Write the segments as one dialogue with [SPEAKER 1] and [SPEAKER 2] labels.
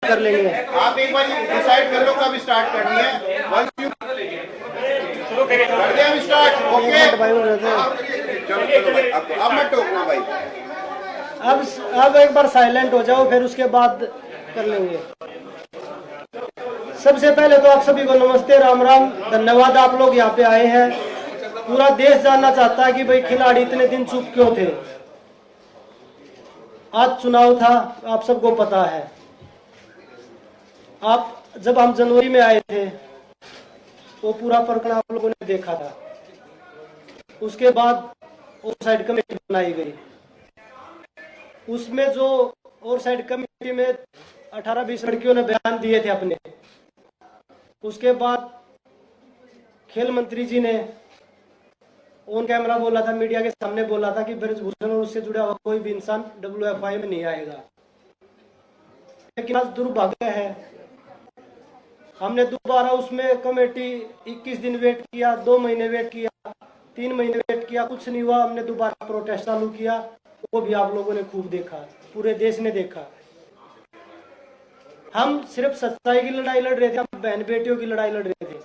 [SPEAKER 1] कर लेंगे।
[SPEAKER 2] आप एक बार डिसाइड कर लो कब स्टार्ट करनी है। वंस यू कर दिया हम स्टार्ट। ओके चलो चलो भाई, अब मत टोकना भाई।
[SPEAKER 1] अब एक बार साइलेंट हो जाओ, फिर उसके बाद कर लेंगे। सबसे पहले तो आप सभी को नमस्ते, राम राम, धन्यवाद आप लोग यहाँ पे आए हैं। पूरा देश जानना चाहता है कि भाई खिलाड़ी इतने दिन चुप क्यों थे। आज चुनाव था, आप सबको पता है। आप जब हम जनवरी में आए थे वो पूरा प्रकरण आप लोगों ने देखा था। उसके बाद ओवरसाइड कमेटी बनाई गई। उसमें जो ओवरसाइड कमेटी में 18-20 लड़कियों ने बयान दिए थे अपने। उसके बाद खेल मंत्री जी ने ऑन कैमरा बोला था, मीडिया के सामने बोला था कि ब्रजभूषण और उससे जुड़ा हुआ कोई भी इंसान WFI में नहीं आएगा। लेकिन आज दुर्भाग्य है, हमने दोबारा उसमें कमेटी 21 दिन वेट किया, 2 महीने वेट किया, 3 महीने वेट किया, कुछ नहीं हुआ। हमने दोबारा प्रोटेस्ट चालू किया, वो भी आप लोगों ने खूब देखा, पूरे देश ने देखा। हम सिर्फ सच्चाई की लड़ाई लड़ रहे थे, हम बहन बेटियों की लड़ाई लड़ रहे थे।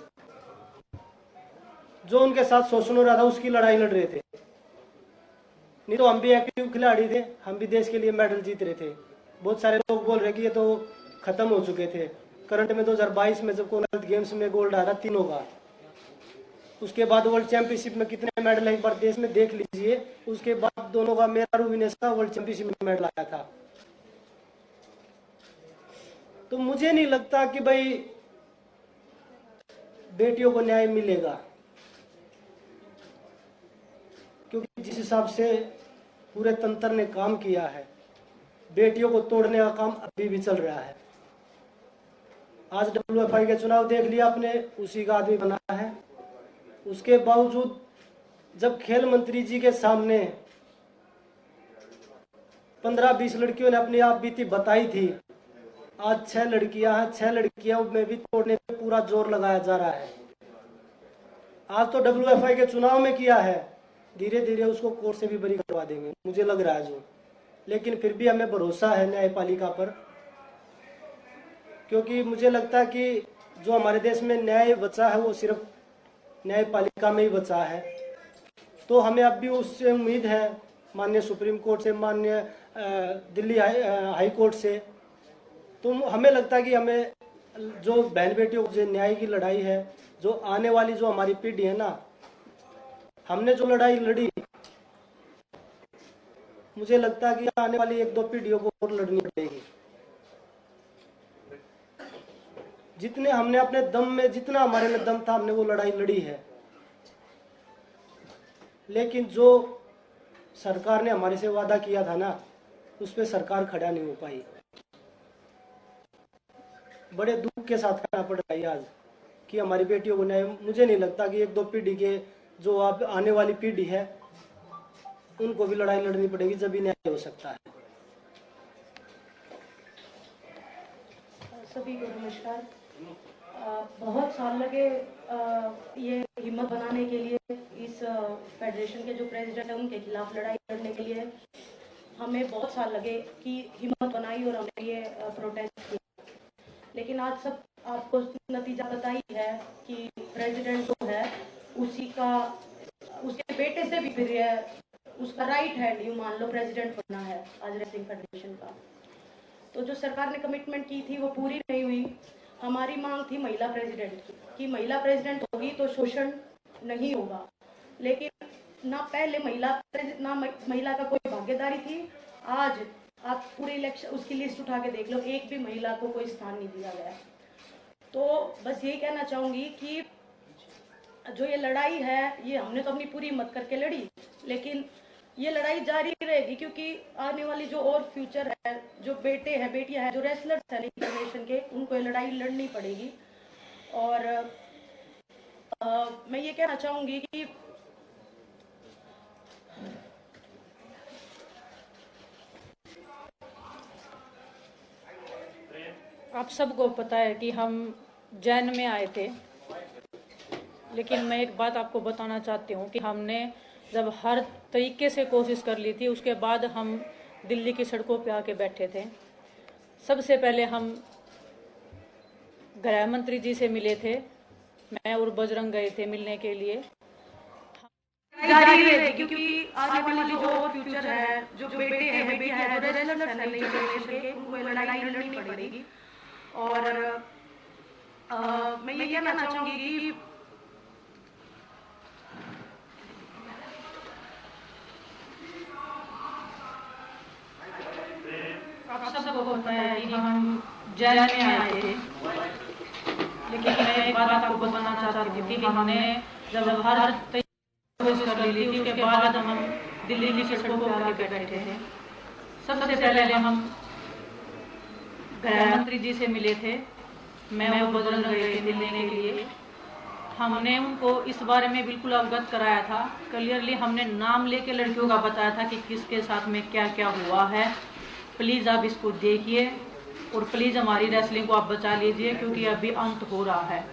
[SPEAKER 1] जो उनके साथ शोषण हो रहा था उसकी लड़ाई लड़ रहे थे। नहीं तो हम भी एक्टिव खिलाड़ी थे, हम भी देश के लिए मेडल जीत रहे थे। बहुत सारे लोग बोल रहे कि ये तो खत्म हो चुके थे। करंट में 2022 में जब कॉमनवेल्थ गेम्स में गोल्ड आया था तीनों का, उसके बाद वर्ल्ड चैंपियनशिप में कितने मेडल है एक बार देश में देख लीजिए। उसके बाद दोनों का, मेरा और विनेश का वर्ल्ड चैंपियनशिप में मेडल आया था। तो मुझे नहीं लगता कि भाई बेटियों को न्याय मिलेगा, क्योंकि जिस हिसाब से पूरे तंत्र ने काम किया है, बेटियों को तोड़ने का काम अभी भी चल रहा है। आज WFI के चुनाव देख लिया आपने, उसी का आदमी बना है। उसके बावजूद जब खेल मंत्री जी के सामने 15-20 लड़कियों ने अपनी आप बीती बताई थी, आज 6 लड़कियां हैं, 6 लड़कियां में भी तोड़ने पे पूरा जोर लगाया जा रहा है। आज तो WFI के चुनाव में किया है, धीरे धीरे उसको कोर्ट से भी बरी करवा देंगे, मुझे लग रहा है जो। लेकिन फिर भी हमें भरोसा है न्यायपालिका पर, क्योंकि मुझे लगता है कि जो हमारे देश में न्याय बचा है वो सिर्फ न्यायपालिका में ही बचा है। तो हमें अब भी उससे उम्मीद है, माननीय सुप्रीम कोर्ट से, माननीय दिल्ली हाई कोर्ट से। तो हमें लगता है कि हमें जो बहन बेटियों जो न्याय की लड़ाई है, जो आने वाली जो हमारी पीढ़ी है ना, हमने जो लड़ाई लड़ी, मुझे लगता है कि आने वाली 1-2 पीढ़ियों को और लड़नी पड़ेगी। जितने हमने अपने दम में, जितना हमारे में दम था, हमने वो लड़ाई लड़ी है। लेकिन जो सरकार ने हमारे से वादा किया था ना, उस पर सरकार खड़ा नहीं हो पाई। बड़े दुख के साथ कहना पड़ रहा है आज कि हमारी बेटियों को न्याय, मुझे नहीं लगता कि 1-2 पीढ़ी के जो अब आने वाली पीढ़ी है उनको भी लड़ाई लड़नी पड़ेगी, जब भी न्याय हो सकता है।
[SPEAKER 3] सभी को नमस्कार। बहुत साल लगे ये हिम्मत बनाने के लिए, इस फेडरेशन के जो प्रेसिडेंट है उनके खिलाफ लड़ाई लड़ने के लिए हमें बहुत साल लगे कि हिम्मत बनाई और हमने ये प्रोटेस्ट किया। लेकिन आज सब आपको नतीजा पता ही है कि प्रेसिडेंट जो है उसी का, उसके बेटे से भी फिर उसका राइट हैंड यूं मान लो प्रेसिडेंट बनना है आज रेसलिंग फेडरेशन का। तो जो सरकार ने कमिटमेंट की थी वो पूरी नहीं हुई। हमारी मांग थी महिला प्रेसिडेंट की, कि महिला प्रेसिडेंट होगी तो शोषण नहीं होगा। लेकिन ना पहले महिला का कोई भागीदारी थी। आज आप पूरे इलेक्शन उसकी लिस्ट उठा के देख लो, एक भी महिला को कोई स्थान नहीं दिया गया। तो बस यही कहना चाहूंगी कि जो ये लड़ाई है, ये हमने तो अपनी पूरी हिम्मत करके लड़ी, लेकिन ये लड़ाई जारी रहेगी, क्योंकि आने वाली जो और फ्यूचर है, जो बेटे हैं, बेटियां हैं, जो रेसलर्स हैं जनरेशन के, उनको ये लड़ाई लड़नी पड़ेगी। और मैं ये कहना चाहूंगी कि
[SPEAKER 4] आप सबको पता है कि हम जैन में आए थे, लेकिन मैं एक बात आपको बताना चाहती हूँ कि हमने जब हर तरीके से कोशिश कर ली थी, उसके बाद हम दिल्ली की सड़कों पे आके बैठे थे। सबसे पहले हम गृह मंत्री जी से मिले थे, मैं और बजरंग गए थे मिलने के लिए।
[SPEAKER 3] जारी रहेगी क्योंकि आने वाली जो और फ्यूचर है, जो बेटे हैं बेटियां हैं, जो रेसलर्स हैं नई जनरेशन के, उनको ये लड़ाई लड़नी पड़ेगी। और मैं ये कहना चाहूंगी कि
[SPEAKER 4] आप सबको पता है कि हम जेल में आए थे, लेकिन मैं एक बात आपको बताना चाहती हूँ कि हमने जब हर कोशिश कर ली थी, उसके बाद हम दिल्ली की सड़कों पर आके बैठे थे। सबसे पहले हम गृह मंत्री जी से मिले थे, मैं और बजरंग गए थे मिलने के लिए। हमने उनको इस बारे में बिल्कुल अवगत कराया था, क्लियरली हमने नाम लेके लड़कियों का बताया था कि किसके साथ में क्या क्या हुआ है। प्लीज़ आप इसको देखिए और प्लीज़ हमारी रेसलिंग को आप बचा लीजिए, क्योंकि अभी अंत हो रहा है।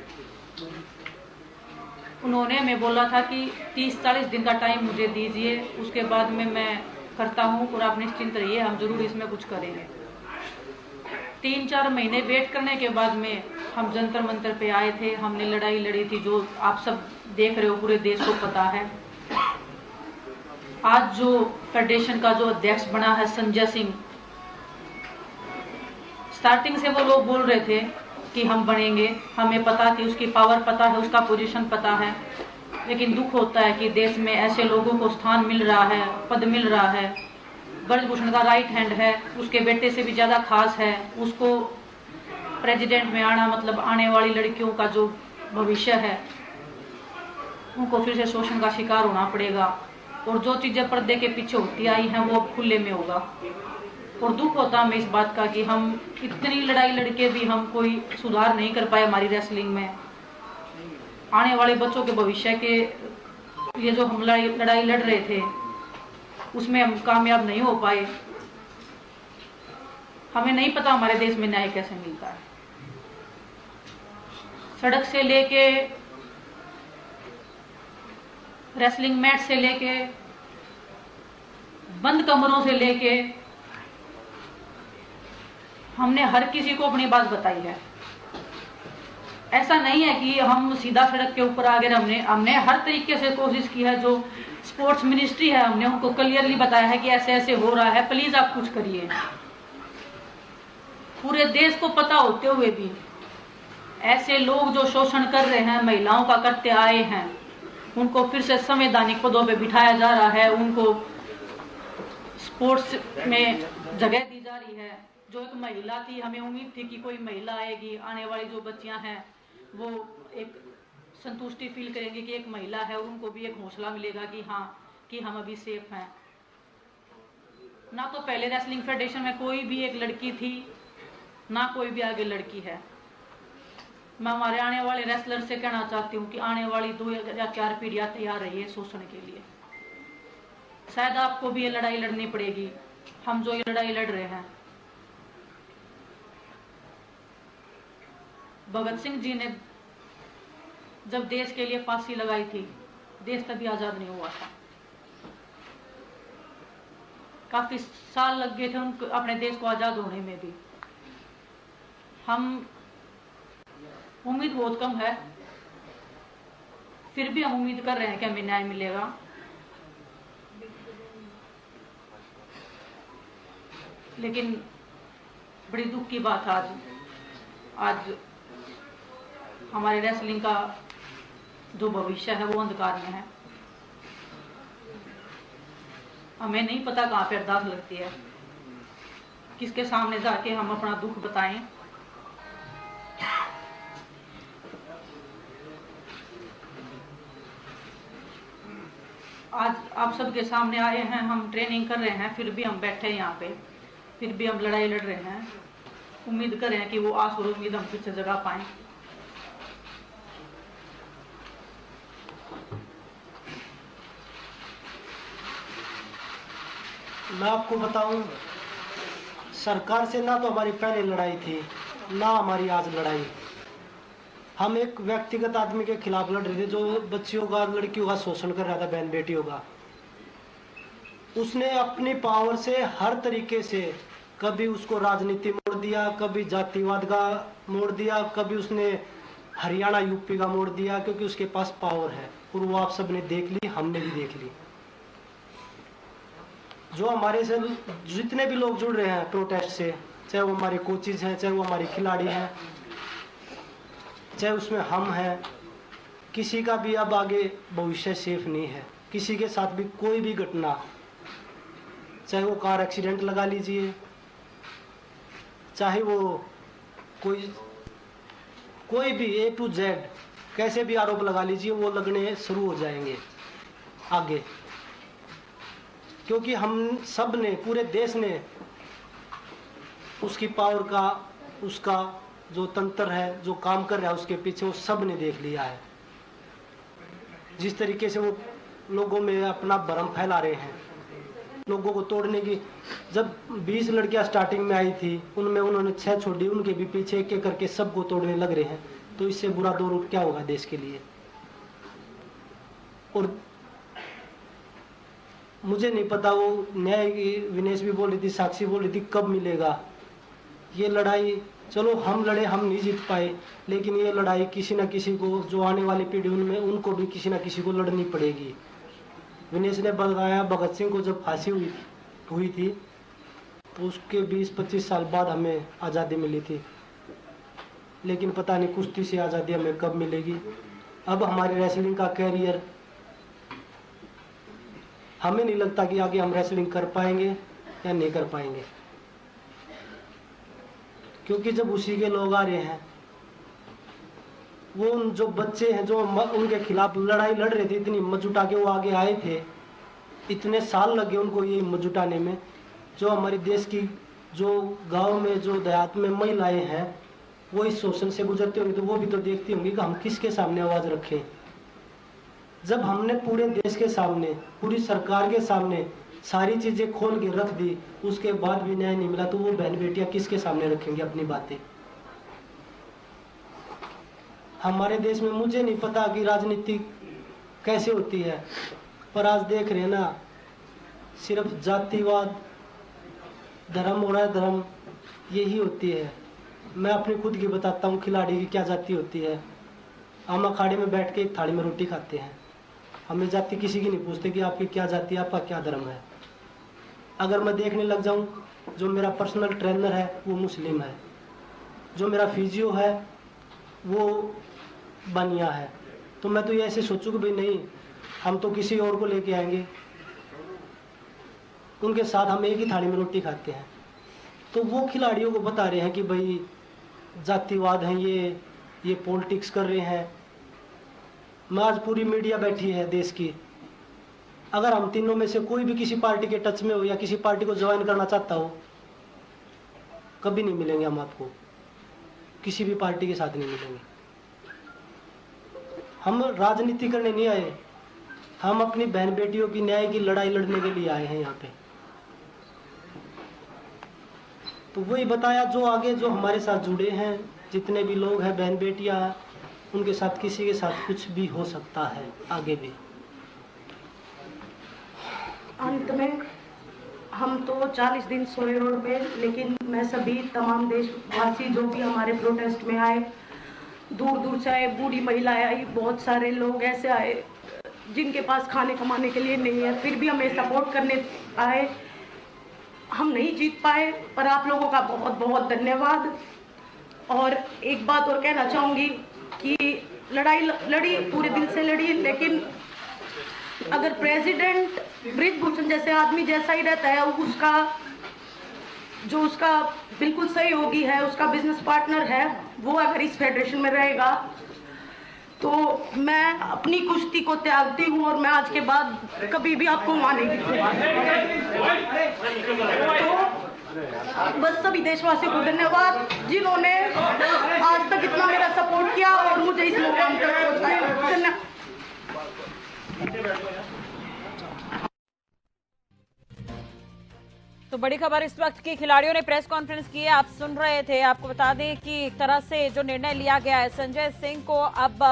[SPEAKER 4] उन्होंने हमें बोला था कि 30-40 दिन का टाइम मुझे दीजिए, उसके बाद में मैं करता हूँ और आप निश्चिंत रहिए, हम जरूर इसमें कुछ करेंगे। 3-4 महीने वेट करने के बाद में हम जंतर मंतर पे आए थे, हमने लड़ाई लड़ी थी, जो आप सब देख रहे हो, पूरे देश को पता है। आज जो फेडरेशन का जो अध्यक्ष बना है संजय सिंह, स्टार्टिंग से वो लोग बोल रहे थे कि हम बनेंगे, हमें पता थी, उसकी पावर पता है, उसका पोजीशन पता है, लेकिन दुख होता है कि देश में ऐसे लोगों को स्थान मिल रहा है, पद मिल रहा है। ब्रजभूषण का राइट हैंड है, उसके बेटे से भी ज्यादा खास है, उसको प्रेसिडेंट में आना मतलब आने वाली लड़कियों का जो भविष्य है उनको फिर से शोषण का शिकार होना पड़ेगा, और जो चीजें पर्दे के पीछे होती आई हैं वो अब खुले में होगा। और दुख होता हमें इस बात का कि हम इतनी लड़ाई लड़के भी हम कोई सुधार नहीं कर पाए हमारी रेसलिंग में। आने वाले बच्चों के भविष्य के ये जो हम लड़ाई लड़ रहे थे उसमें हम कामयाब नहीं हो पाए। हमें नहीं पता हमारे देश में न्याय कैसे मिलता है। सड़क से लेके रेसलिंग मैट से लेके बंद कमरों से लेके हमने हर किसी को अपनी बात बताई है। ऐसा नहीं है कि हम सीधा सड़क के ऊपर आ गए, हमने हर तरीके से कोशिश की है। जो स्पोर्ट्स मिनिस्ट्री है हमने उनको क्लियरली बताया है कि ऐसे ऐसे हो रहा है, प्लीज आप कुछ करिए। पूरे देश को पता होते हुए भी ऐसे लोग जो शोषण कर रहे हैं, महिलाओं का करते आए हैं, उनको फिर से संवैधानिक पदों पे बिठाया जा रहा है, उनको स्पोर्ट्स में जगह दी जा रही है। जो एक महिला थी, हमें उम्मीद थी कि कोई महिला आएगी, आने वाली जो बच्चियां हैं वो एक संतुष्टि फील करेंगे कि एक महिला है, और उनको भी एक हौसला मिलेगा कि हाँ कि हम अभी सेफ हैं। ना तो पहले रेसलिंग फेडरेशन में कोई भी एक लड़की थी, ना कोई भी आगे लड़की है। मैं हमारे आने वाले रेसलर से कहना चाहती हूँ कि आने वाली 2 या 4 पीढ़ियां तैयार रहिए शोषण के लिए। शायद आपको भी ये लड़ाई लड़नी पड़ेगी, हम जो ये लड़ाई लड़ रहे हैं। भगत सिंह जी ने जब देश के लिए फांसी लगाई थी, देश तभी आजाद नहीं हुआ था। काफी साल लग गए थे उनको अपने देश को आजाद होने में भी। हम उम्मीद बहुत कम है, फिर भी हम उम्मीद कर रहे हैं कि हमें न्याय मिलेगा। लेकिन बड़ी दुख की बात आज हमारे रेसलिंग का जो भविष्य है वो अंधकार में है। हमें नहीं पता कहाँ पे अरदास लगती है, किसके सामने जाके हम अपना दुख बताएं। आज आप सबके सामने आए हैं, हम ट्रेनिंग कर रहे हैं, फिर भी हम बैठे हैं यहाँ पे, फिर भी हम लड़ाई लड़ रहे हैं। उम्मीद कर रहे हैं कि वो आस और उम्मीद हम फिर से जगा पाएं।
[SPEAKER 1] मैं आपको बताऊं, सरकार से ना तो हमारी पहले लड़ाई थी, ना हमारी आज लड़ाई। हम एक व्यक्तिगत आदमी के खिलाफ लड़ रहे थे जो बच्चियों का, लड़कियों का शोषण कर रहा था, बहन बेटियों का। उसने अपनी पावर से हर तरीके से, कभी उसको राजनीति मोड़ दिया, कभी जातिवाद का मोड़ दिया, कभी उसने हरियाणा यूपी का मोड़ दिया, क्योंकि उसके पास पावर है। और वो आप सब ने देख ली, हमने भी देख ली। जो हमारे से जितने भी लोग जुड़ रहे हैं प्रोटेस्ट से, चाहे वो हमारे कोचेज हैं, चाहे वो हमारे खिलाड़ी हैं, चाहे उसमें हम हैं, किसी का भी अब आगे भविष्य सेफ नहीं है। किसी के साथ भी कोई भी घटना, चाहे वो कार एक्सीडेंट लगा लीजिए, चाहे वो कोई भी A to Z कैसे भी आरोप लगा लीजिए, वो लगने शुरू हो जाएंगे आगे। क्योंकि हम सब ने, पूरे देश ने उसकी पावर का, उसका जो तंत्र है, जो काम कर रहा है उसके पीछे, वो सब ने देख लिया है। जिस तरीके से वो लोगों में अपना भ्रम फैला रहे हैं, लोगों को तोड़ने की। जब 20 लड़कियां स्टार्टिंग में आई थी, उनमें उन्होंने 6 छोड़ी, उनके भी पीछे एक एक करके सबको तोड़ने लग रहे हैं। तो इससे बुरा दौर क्या होगा देश के लिए। और मुझे नहीं पता, वो न्याय विनेश भी बोल रही थी, साक्षी बोल रही थी, कब मिलेगा ये लड़ाई। चलो हम लड़े, हम नहीं जीत पाए, लेकिन ये लड़ाई किसी न किसी को, जो आने वाली पीढ़ी उनमें, उनको भी किसी न किसी को लड़नी पड़ेगी। विनेश ने बताया, भगत सिंह को जब फांसी हुई थी तो उसके 20-25 साल बाद हमें आज़ादी मिली थी, लेकिन पता नहीं कुश्ती से आज़ादी हमें कब मिलेगी। अब हमारे रेसलिंग का कैरियर, हमें नहीं लगता कि आगे हम रेसलिंग कर पाएंगे या नहीं कर पाएंगे, क्योंकि जब उसी के लोग आ रहे हैं, वो जो बच्चे हैं जो उनके खिलाफ लड़ाई लड़ रहे थे, इतनी हिम्मत जुटा के वो आगे आए थे, इतने साल लगे उनको ये हिम्मत जुटाने में। जो हमारे देश की, जो गांव में, जो देहात में महिलाएं हैं, वो इस शोषण से गुजरते होंगे, तो वो भी तो देखती होंगी कि हम किसके सामने आवाज रखें। जब हमने पूरे देश के सामने, पूरी सरकार के सामने सारी चीजें खोल के रख दी, उसके बाद भी न्याय नहीं मिला, तो वो बहन बेटियां किसके सामने रखेंगे अपनी बातें। हमारे देश में मुझे नहीं पता कि राजनीति कैसे होती है, पर आज देख रहे हैं ना, सिर्फ जातिवाद, धर्म हो रहा है, धर्म यही होती है। मैं अपनी खुद की बताता हूँ, खिलाड़ी की क्या जाति होती है। हम अखाड़े में बैठ के एक थाली में रोटी खाते हैं, हमें जाति किसी की नहीं पूछते कि आपकी क्या जाति है, आपका क्या धर्म है। अगर मैं देखने लग जाऊं, जो मेरा पर्सनल ट्रेनर है वो मुस्लिम है, जो मेरा फिजियो है वो बनिया है, तो मैं तो ये ऐसे सोचूं कि भाई नहीं, हम तो किसी और को लेके आएंगे, उनके साथ हम एक ही थाली में रोटी खाते हैं। तो वो खिलाड़ियों को बता रहे हैं कि भाई जातिवाद है, ये पॉलिटिक्स कर रहे हैं। मैं आज पूरी मीडिया बैठी है देश की, अगर हम तीनों में से कोई भी किसी पार्टी के टच में हो या किसी पार्टी को ज्वाइन करना चाहता हो, कभी नहीं मिलेंगे हम आपको, किसी भी पार्टी के साथ नहीं मिलेंगे। हम राजनीति करने नहीं आए, हम अपनी बहन बेटियों की न्याय की लड़ाई लड़ने के लिए आए हैं यहाँ पे। तो वही बताया, जो आगे जो हमारे साथ जुड़े हैं, जितने भी लोग हैं, बहन बेटियां, उनके साथ किसी के साथ कुछ भी हो सकता है आगे भी।
[SPEAKER 3] अंत में हम तो 40 दिन सोए रोड पे, लेकिन मैं सभी तमाम देशवासी जो भी हमारे प्रोटेस्ट में आए, दूर दूर से आए, बूढ़ी महिलाएं आई, बहुत सारे लोग ऐसे आए जिनके पास खाने कमाने के लिए नहीं है, फिर भी हमें सपोर्ट करने आए। हम नहीं जीत पाए, पर आप लोगों का बहुत बहुत धन्यवाद। और एक बात और कहना चाहूँगी कि लड़ाई लड़ी, पूरे दिल से लड़ी, लेकिन अगर प्रेसिडेंट ब्रिजभूषण जैसे आदमी जैसा ही रहता है, उसका बिल्कुल सहयोगी है, उसका बिजनेस पार्टनर है, वो अगर इस फेडरेशन में रहेगा, तो मैं अपनी कुश्ती को त्यागती हूँ और मैं आज के बाद कभी भी आपको वहाँ नहीं दिखूंगा। तो बस सभी देशवासियों को धन्यवाद जिन्होंने आज तक इतना मेरा सपोर्ट किया और मुझे इस मुकाम तक पहुंचाया। धन्यवाद।
[SPEAKER 5] तो बड़ी खबर इस वक्त की, खिलाड़ियों ने प्रेस कॉन्फ्रेंस की है, आप सुन रहे थे। आपको बता दें कि एक तरह से जो निर्णय लिया गया है, संजय सिंह को अब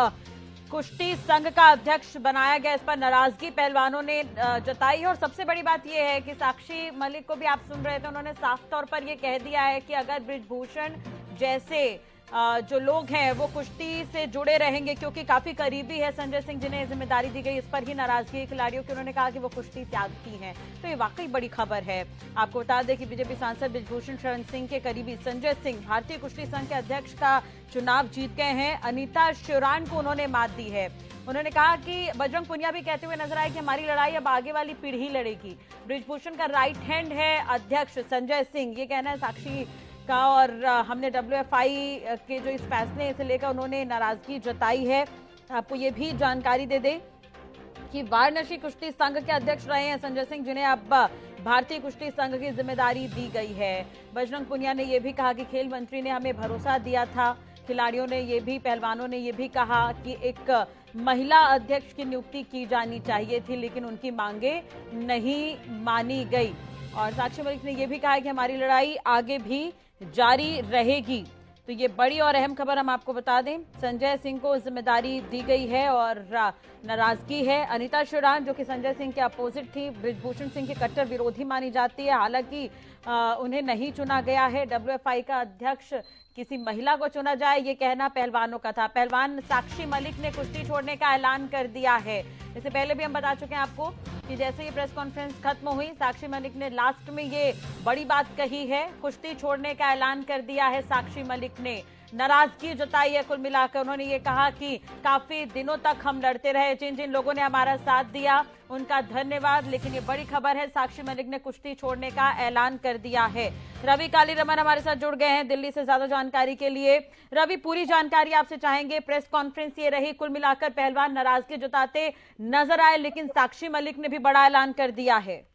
[SPEAKER 5] कुश्ती संघ का अध्यक्ष बनाया गया, इस पर नाराजगी पहलवानों ने जताई है। और सबसे बड़ी बात यह है कि साक्षी मलिक को भी आप सुन रहे थे, उन्होंने साफ तौर पर यह कह दिया है कि अगर बृजभूषण जैसे जो लोग हैं वो कुश्ती से जुड़े रहेंगे, क्योंकि काफी करीबी है संजय सिंह जिन्हें जिम्मेदारी दी गई, इस पर ही नाराजगी खिलाड़ियों की। उन्होंने कहा कि वो कुश्ती त्यागती हैं, तो ये वाकई बड़ी खबर है। आपको बता दें कि बीजेपी सांसद बृजभूषण शरण सिंह के करीबी संजय सिंह भारतीय कुश्ती संघ के अध्यक्ष का चुनाव जीत गए हैं। अनीता शिवरान को उन्होंने मात दी है। उन्होंने कहा कि बजरंग पुनिया भी कहते हुए नजर आए कि हमारी लड़ाई अब आगे वाली पीढ़ी लड़ेगी। बृजभूषण का राइट हैंड है अध्यक्ष संजय सिंह, ये कहना है साक्षी का। और हमने WFI के जो इस फैसले से लेकर उन्होंने नाराजगी जताई है। आपको ये भी जानकारी दे दें कि वाराणसी कुश्ती संघ के अध्यक्ष रहे हैं संजय सिंह, जिन्हें अब भारतीय कुश्ती संघ की जिम्मेदारी दी गई है। बजरंग पुनिया ने यह भी कहा कि खेल मंत्री ने हमें भरोसा दिया था। खिलाड़ियों ने ये भी, पहलवानों ने ये भी कहा कि एक महिला अध्यक्ष की नियुक्ति की जानी चाहिए थी, लेकिन उनकी मांगे नहीं मानी गई। और साक्षी मलिक ने यह भी कहा कि हमारी लड़ाई आगे भी जारी रहेगी। तो ये बड़ी और अहम खबर हम आपको बता दें, संजय सिंह को जिम्मेदारी दी गई है और नाराजगी है। अनीता शिवरान जो कि संजय सिंह के अपोजिट थी, बृजभूषण सिंह की कट्टर विरोधी मानी जाती है, हालांकि उन्हें नहीं चुना गया है। WFI का अध्यक्ष किसी महिला को चुना जाए, ये कहना पहलवानों का था। पहलवान साक्षी मलिक ने कुश्ती छोड़ने का ऐलान कर दिया है। इससे पहले भी हम बता चुके हैं आपको कि जैसे ये प्रेस कॉन्फ्रेंस खत्म हुई, साक्षी मलिक ने लास्ट में ये बड़ी बात कही है, कुश्ती छोड़ने का ऐलान कर दिया है साक्षी मलिक ने। नाराजगी जताई है कुल मिलाकर। उन्होंने ये कहा कि काफी दिनों तक हम लड़ते रहे, जिन जिन लोगों ने हमारा साथ दिया उनका धन्यवाद, लेकिन ये बड़ी खबर है, साक्षी मलिक ने कुश्ती छोड़ने का ऐलान कर दिया है। रवि कालीरमन हमारे साथ जुड़ गए हैं दिल्ली से ज्यादा जानकारी के लिए। रवि, पूरी जानकारी आपसे चाहेंगे। प्रेस कॉन्फ्रेंस ये रही, कुल मिलाकर पहलवान नाराजगी जताते नजर आए, लेकिन साक्षी मलिक ने भी बड़ा ऐलान कर दिया है।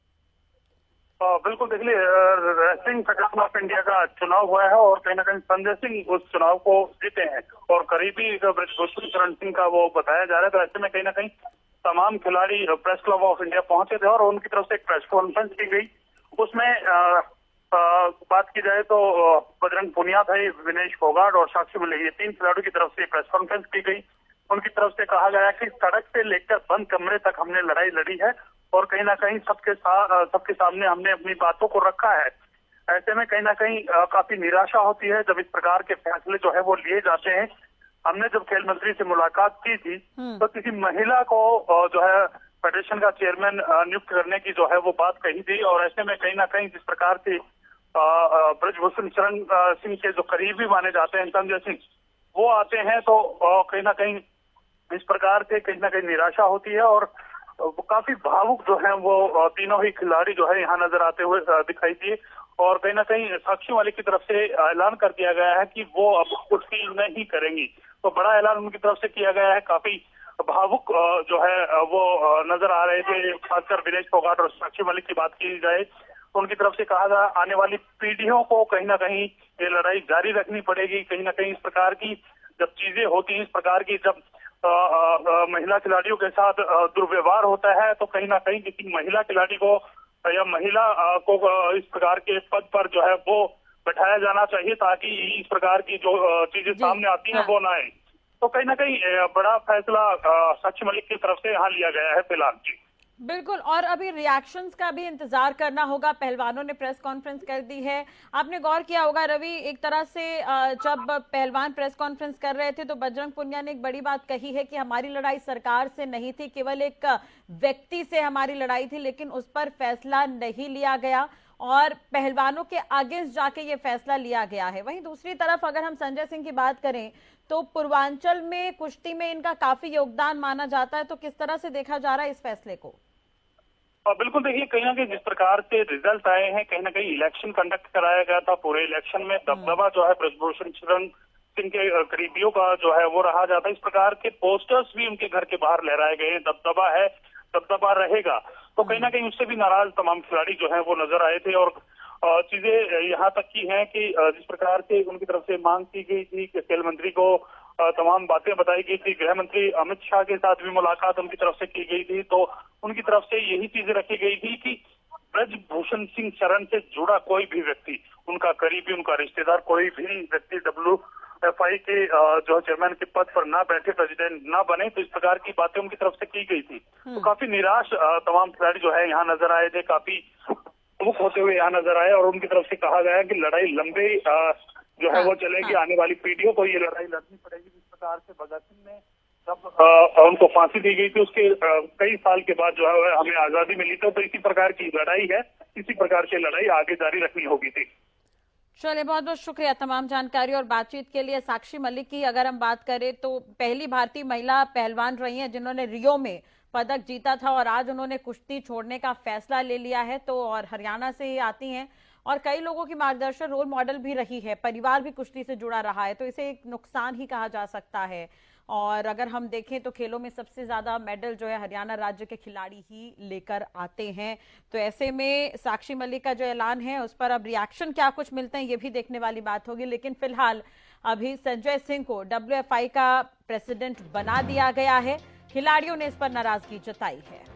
[SPEAKER 6] बिल्कुल, देखिए रेसलिंग फेडरेशन ऑफ इंडिया का चुनाव हुआ है और कहीं ना कहीं संजय सिंह उस चुनाव को जीते हैं और करीबी बृजभूषण शरण सिंह का वो बताया जा रहा है। तो ऐसे में कहीं ना कहीं तमाम खिलाड़ी प्रेस क्लब ऑफ इंडिया पहुंचे थे और उनकी तरफ से एक प्रेस कॉन्फ्रेंस की गई। उसमें बात की जाए तो बजरंग पुनिया थे, विनेश फोगाट और साक्षी मलिक, ये 3 खिलाड़ियों की तरफ से प्रेस कॉन्फ्रेंस की गई। उनकी तरफ से कहा गया कि सड़क से लेकर बंद कमरे तक हमने लड़ाई लड़ी है और कहीं ना कहीं सबके सामने हमने अपनी बातों को रखा है। ऐसे में कहीं ना कहीं काफी निराशा होती है जब इस प्रकार के फैसले जो है वो लिए जाते हैं। हमने जब खेल मंत्री से मुलाकात की थी तो किसी महिला को जो है फेडरेशन का चेयरमैन नियुक्त करने की जो है वो बात कही थी। और ऐसे में कहीं ना कहीं जिस प्रकार से बृजभूषण शरण सिंह के जो करीबी माने जाते हैं संजय सिंह, वो आते हैं तो कहीं ना कहीं इस प्रकार से कहीं ना कहीं निराशा होती है। और काफी भावुक जो है वो तीनों ही खिलाड़ी जो है यहाँ नजर आते हुए दिखाई दिए। और कहीं ना कहीं साक्षी मलिक की तरफ से ऐलान कर दिया गया है कि वो अब कुश्ती नहीं करेंगी, तो बड़ा ऐलान उनकी तरफ से किया गया है। काफी भावुक जो है वो नजर आ रहे थे, खासकर विनेश फोगाट और साक्षी मलिक की बात की जाए तो उनकी तरफ से कहा गया आने वाली पीढ़ियों को कहीं ना कहीं ये लड़ाई जारी रखनी पड़ेगी। कहीं ना कहीं इस प्रकार की जब चीजें होती हैं, इस प्रकार की जब महिला खिलाड़ियों के साथ दुर्व्यवहार होता है तो कहीं ना कहीं किसी महिला खिलाड़ी को या महिला को इस प्रकार के पद पर जो है वो बैठाया जाना चाहिए ताकि इस प्रकार की जो चीजें सामने आती हैं वो ना आए। तो कहीं ना कहीं बड़ा फैसला साक्षी मलिक की तरफ से यहाँ लिया गया है फिलहाल। जी
[SPEAKER 5] बिल्कुल, और अभी रिएक्शंस का भी इंतजार करना होगा। पहलवानों ने प्रेस कॉन्फ्रेंस कर दी है। आपने गौर किया होगा रवि, एक तरह से जब पहलवान प्रेस कॉन्फ्रेंस कर रहे थे तो बजरंग पुनिया ने एक बड़ी बात कही है कि हमारी लड़ाई सरकार से नहीं थी, केवल एक व्यक्ति से हमारी लड़ाई थी, लेकिन उस पर फैसला नहीं लिया गया और पहलवानों के अगेंस्ट जाके ये फैसला लिया गया है। वहीं दूसरी तरफ अगर हम संजय सिंह की बात करें तो पूर्वांचल में कुश्ती में इनका काफी योगदान माना जाता है, तो किस तरह से देखा जा रहा है इस फैसले को?
[SPEAKER 6] बिल्कुल, देखिए कहीं ना कहीं जिस प्रकार से रिजल्ट आए हैं, कहीं ना कहीं इलेक्शन कंडक्ट कराया गया था, पूरे इलेक्शन में दबदबा जो है बृजभूषण शरण सिंह के करीबियों का जो है वो रहा जाता है। इस प्रकार के पोस्टर्स भी उनके घर के बाहर लहराए गए हैं, दबदबा है, दबदबा रहेगा। तो कहीं ना कहीं उससे भी नाराज तमाम खिलाड़ी जो है वो नजर आए थे। और चीजें यहाँ तक की हैं कि जिस प्रकार से उनकी तरफ से मांग की गई थी कि खेल मंत्री को तमाम बातें बताई गई थी, गृह मंत्री अमित शाह के साथ भी मुलाकात उनकी तरफ से की गई थी, तो उनकी तरफ से यही चीजें रखी गई थी कि बृजभूषण सिंह शरण से जुड़ा कोई भी व्यक्ति, उनका करीबी, उनका रिश्तेदार, कोई भी व्यक्ति WFI के जो चेयरमैन के पद पर ना बैठे, प्रेसिडेंट ना बने, तो इस प्रकार की बातें उनकी तरफ से की गई थी। तो काफी निराश तमाम खिलाड़ी जो है यहाँ नजर आए थे, काफी मुख होते हुए यहाँ नजर आए और उनकी तरफ से कहा गया कि लड़ाई लंबे जो है वो चलेगी, आने वाली पीढ़ियों को ये लड़ाई लड़नी पड़ेगी। जिस प्रकार से भगत सिंह ने जब उनको फांसी दी गई थी उसके कई साल के बाद जो है हमें आजादी मिली थी, तो इसी प्रकार की लड़ाई है, इसी प्रकार की लड़ाई आगे जारी रखनी होगी थी।
[SPEAKER 5] चलिए, बहुत बहुत शुक्रिया तमाम जानकारी और बातचीत के लिए। साक्षी मलिक की अगर हम बात करें तो पहली भारतीय महिला पहलवान रही हैं जिन्होंने रियो में पदक जीता था और आज उन्होंने कुश्ती छोड़ने का फैसला ले लिया है। तो और हरियाणा से ही आती हैं और कई लोगों की मार्गदर्शन रोल मॉडल भी रही है, परिवार भी कुश्ती से जुड़ा रहा है, तो इसे एक नुकसान ही कहा जा सकता है। और अगर हम देखें तो खेलों में सबसे ज्यादा मेडल जो है हरियाणा राज्य के खिलाड़ी ही लेकर आते हैं। तो ऐसे में साक्षी मलिक का जो ऐलान है उस पर अब रिएक्शन क्या कुछ मिलते हैं ये भी देखने वाली बात होगी। लेकिन फिलहाल अभी संजय सिंह को WFI का प्रेसिडेंट बना दिया गया है। खिलाड़ियों ने इस पर नाराजगी जताई है।